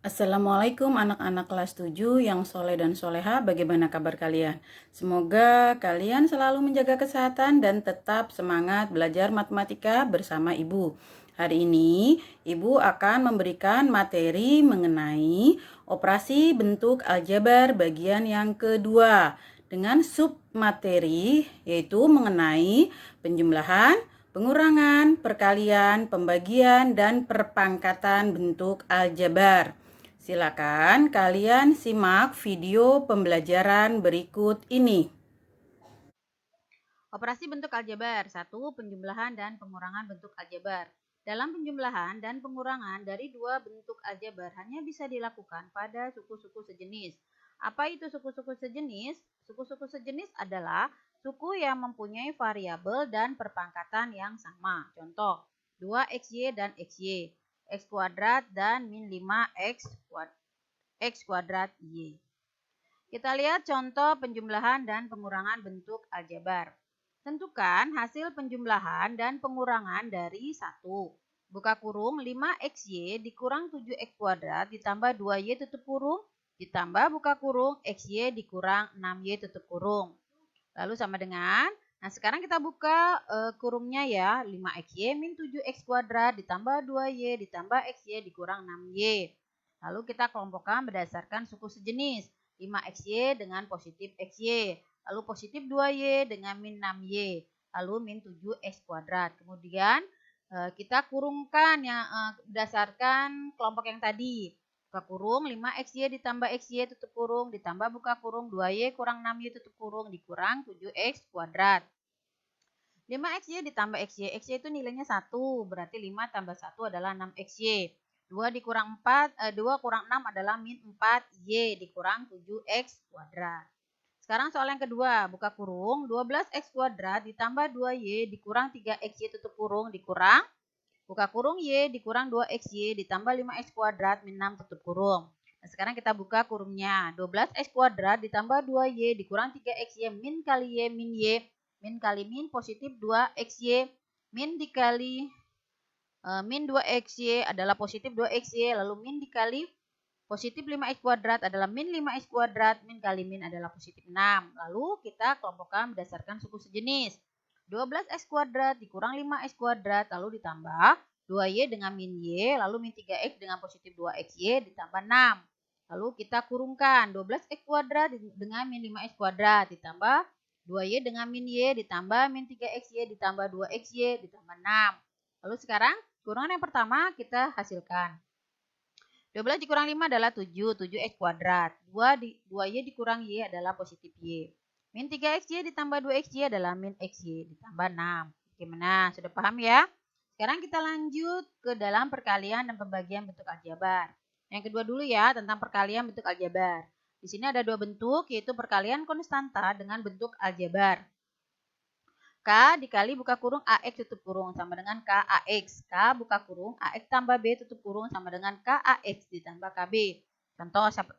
Assalamualaikum anak-anak kelas 7 yang soleh dan soleha, bagaimana kabar kalian? Semoga kalian selalu menjaga kesehatan dan tetap semangat belajar matematika bersama Ibu. Hari ini Ibu akan memberikan materi mengenai operasi bentuk aljabar bagian yang kedua dengan sub materi yaitu mengenai penjumlahan, pengurangan, perkalian, pembagian, dan perpangkatan bentuk aljabar. Silakan kalian simak video pembelajaran berikut ini. Operasi bentuk aljabar. 1. Penjumlahan dan pengurangan bentuk aljabar. Dalam penjumlahan dan pengurangan dari dua bentuk aljabar hanya bisa dilakukan pada suku-suku sejenis. Apa itu suku-suku sejenis? Suku-suku sejenis adalah suku yang mempunyai variabel dan perpangkatan yang sama. Contoh, 2xy dan xy, x kuadrat dan min 5x kuadrat y. Kita lihat contoh penjumlahan dan pengurangan bentuk aljabar. Tentukan hasil penjumlahan dan pengurangan dari 1. Buka kurung 5xy dikurang 7x kuadrat ditambah 2y tutup kurung ditambah buka kurung xy dikurang 6y tutup kurung. Lalu sama dengan, nah sekarang kita buka kurungnya ya, 5xy min 7x kuadrat ditambah 2y ditambah xy dikurang 6y. Lalu kita kelompokkan berdasarkan suku sejenis, 5xy dengan positif xy, lalu positif 2y dengan min 6y, lalu min 7x kuadrat. Kemudian kita kurungkan yang berdasarkan kelompok yang tadi. Buka kurung 5xy ditambah xy tutup kurung ditambah buka kurung 2y kurang 6y tutup kurung dikurang 7x kuadrat. 5xy ditambah xy, xy itu nilainya 1, berarti 5 tambah 1 adalah 6xy. 2 dikurang 4, 2 kurang 6 adalah min 4y dikurang 7x kuadrat. Sekarang soal yang kedua, buka kurung 12x kuadrat ditambah 2y dikurang 3xy tutup kurung dikurang buka kurung y dikurang 2xy ditambah 5x kuadrat min 6 tutup kurung. Nah, sekarang kita buka kurungnya. 12x kuadrat ditambah 2y dikurang 3xy min kali y min y min kali min positif 2xy min dikali min 2xy adalah positif 2xy lalu min dikali positif 5x kuadrat adalah min 5x kuadrat min kali min adalah positif 6. Lalu kita kelompokkan berdasarkan suku sejenis. 12x kuadrat dikurang 5x kuadrat lalu ditambah 2y dengan min y lalu min 3x dengan positif 2xy ditambah 6. Lalu kita kurungkan 12x kuadrat dengan min 5x kuadrat ditambah 2y dengan min y ditambah min 3xy ditambah 2xy ditambah 6. Lalu sekarang kurangan yang pertama kita hasilkan. 12 dikurang 5 adalah 7, 7x kuadrat. 2y dikurang y adalah positif y. Min 3xy ditambah 2xy adalah min xy ditambah 6. Gimana? Sudah paham ya? Sekarang kita lanjut ke dalam perkalian dan pembagian bentuk aljabar. Yang kedua dulu ya, tentang perkalian bentuk aljabar. Di sini ada dua bentuk, yaitu perkalian konstanta dengan bentuk aljabar. K dikali buka kurung AX tutup kurung sama dengan KAX. K buka kurung AX tambah B tutup kurung sama dengan KAX ditambah KB. Contoh 1,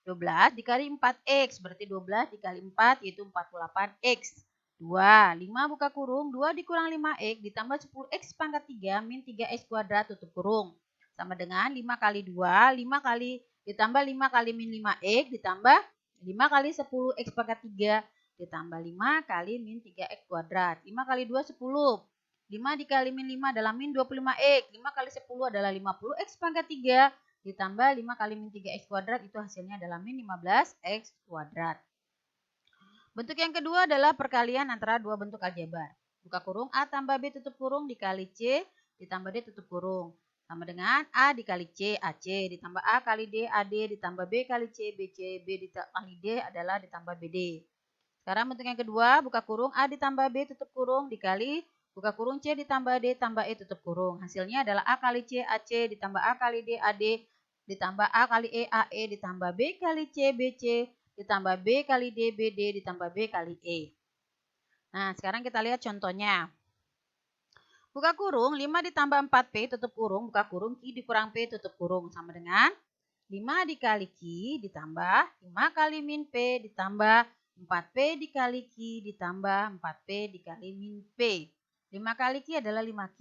12 dikali 4X berarti 12 dikali 4 yaitu 48X. 2, 5 buka kurung 2 dikurang 5X ditambah 10X pangkat 3 min 3X kuadrat tutup kurung. Sama dengan 5 kali 2, 5 kali ditambah 5 kali min 5X ditambah 5 kali 10X pangkat 3 ditambah 5 kali min 3x kuadrat. 5 kali 2, 10. 5 dikali min 5 adalah min 25x. 5 kali 10 adalah 50x pangkat 3. Ditambah 5 kali min 3x kuadrat itu hasilnya adalah min 15x kuadrat. Bentuk yang kedua adalah perkalian antara dua bentuk aljabar. Buka kurung A tambah B tutup kurung dikali C ditambah D tutup kurung. Sama dengan A dikali C, AC ditambah A kali D, AD ditambah B kali C, BC, B dikali D adalah ditambah BD. Sekarang bentuk yang kedua, buka kurung A ditambah B tutup kurung dikali buka kurung C ditambah D tambah E tutup kurung. Hasilnya adalah A kali C AC ditambah A kali D AD ditambah A kali E AE ditambah B kali C BC ditambah B kali D BD ditambah B kali E. Nah, sekarang kita lihat contohnya. Buka kurung 5 ditambah 4P tutup kurung buka kurung Q dikurang P tutup kurung sama dengan 5 dikali Q ditambah 5 kali min P ditambah 4P dikali Q ditambah 4P dikali min P. 5 kali Q adalah 5Q.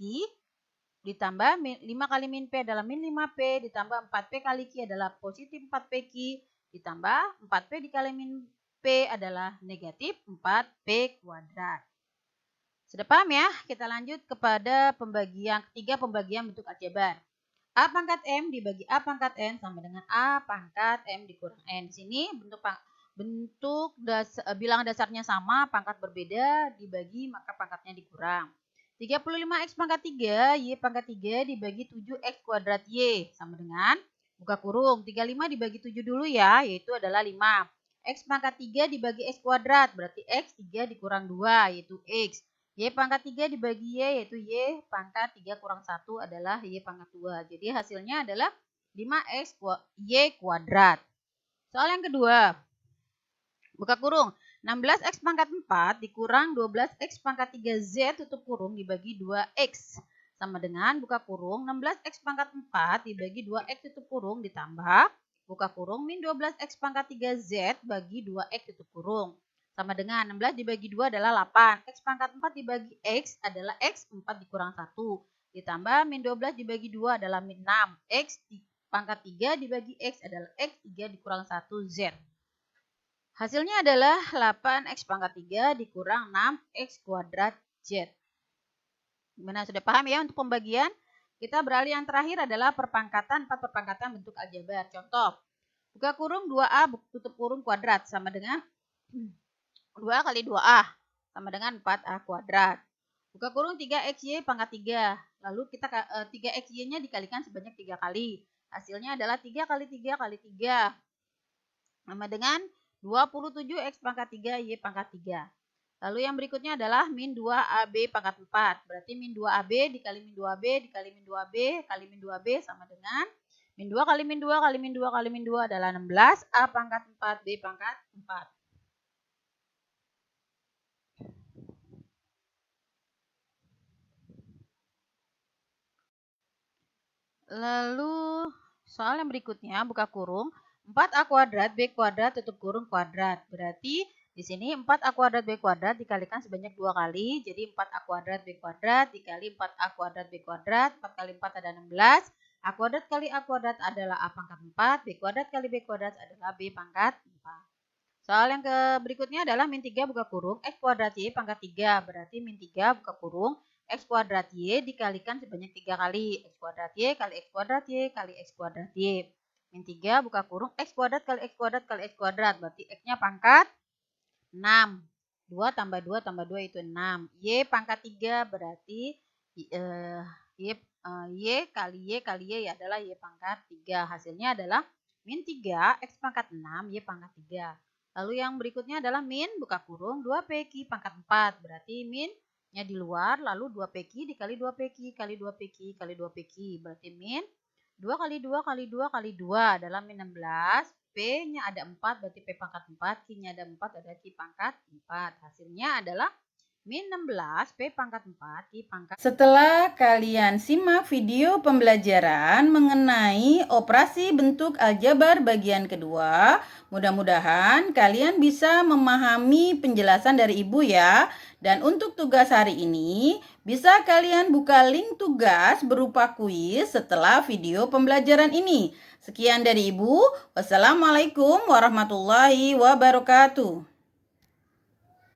ditambah 5 kali min P adalah min 5P, ditambah 4P kali Q adalah positif 4PQ, ditambah 4P dikali min P adalah negatif 4P kuadrat. Sudah paham ya? Kita lanjut kepada ketiga pembagian bentuk aljabar. A pangkat M dibagi A pangkat N sama dengan A pangkat M dikurang N. Di sini bilangan dasarnya sama, pangkat berbeda, dibagi maka pangkatnya dikurang. 35X pangkat 3, Y pangkat 3 dibagi 7X kuadrat Y sama dengan, buka kurung, 35 dibagi 7 dulu ya, yaitu adalah 5. X pangkat 3 dibagi X kuadrat, berarti X 3 dikurang 2, yaitu X. Y pangkat 3 dibagi Y, yaitu Y pangkat 3 kurang 1 adalah Y pangkat 2. Jadi hasilnya adalah 5X Y kuadrat. Soal yang kedua, buka kurung, 16X pangkat 4 dikurang 12X pangkat 3Z tutup kurung dibagi 2X. Sama dengan, buka kurung, 16X pangkat 4 dibagi 2X tutup kurung ditambah, buka kurung, min 12X pangkat 3Z bagi 2X tutup kurung. Sama dengan 16 dibagi 2 adalah 8. X pangkat 4 dibagi X adalah X 4 dikurang 1. Ditambah min 12 dibagi 2 adalah min 6. X pangkat 3 dibagi X adalah X 3 dikurang 1 Z. Hasilnya adalah 8X pangkat 3 dikurang 6X kuadrat Z. Gimana, sudah paham ya untuk pembagian? Kita beralih yang terakhir adalah 4 perpangkatan bentuk aljabar. Contoh, buka kurung 2A tutup kurung kuadrat sama dengan 2 kali 2A sama dengan 4A kuadrat. Buka kurung 3XY pangkat 3. Lalu kita 3XY-nya dikalikan sebanyak 3 kali. Hasilnya adalah 3 kali 3 kali 3. Sama dengan 27X pangkat 3 Y pangkat 3. Lalu yang berikutnya adalah min 2AB pangkat 4. Berarti min 2AB dikali min 2AB dikali min 2AB kali min 2AB sama dengan min 2 kali min 2 kali min 2 kali min 2 adalah 16. A pangkat 4 B pangkat 4. Lalu soal yang berikutnya, buka kurung, 4A kuadrat B kuadrat tutup kurung kuadrat. Berarti di sini 4A kuadrat B kuadrat dikalikan sebanyak 2 kali. Jadi 4A kuadrat B kuadrat dikali 4A kuadrat B kuadrat. 4 kali 4 ada 16. A kuadrat kali A kuadrat adalah A pangkat 4. B kuadrat kali B kuadrat adalah B pangkat 4. Soal yang berikutnya adalah min 3 buka kurung X kuadrat Y pangkat 3. Berarti min 3 buka kurung X kuadrat Y dikalikan sebanyak 3 kali. X kuadrat Y kali X kuadrat Y kali X kuadrat Y. Min 3 buka kurung X kuadrat kali X kuadrat kali X kuadrat. Berarti X-nya pangkat 6. 2 tambah 2 tambah 2 itu 6. Y pangkat 3 berarti Y kali Y kali Y adalah Y pangkat 3. Hasilnya adalah min 3 X pangkat 6 Y pangkat 3. Lalu yang berikutnya adalah min buka kurung 2PQ pangkat 4. Berarti min-nya di luar, lalu 2PQ dikali 2PQ kali 2PQ kali 2PQ. Berarti min 2 kali 2 kali 2 kali 2 adalah min 16. P-nya ada 4, berarti P pangkat 4. Q-nya ada 4, ada Q pangkat 4. Hasilnya adalah min 16, P pangkat 4, Q pangkat 4. Setelah kalian simak video pembelajaran mengenai operasi bentuk aljabar bagian kedua, mudah-mudahan kalian bisa memahami penjelasan dari Ibu ya. Dan untuk tugas hari ini, bisa kalian buka link tugas berupa kuis setelah video pembelajaran ini. Sekian dari Ibu. Wassalamualaikum warahmatullahi wabarakatuh.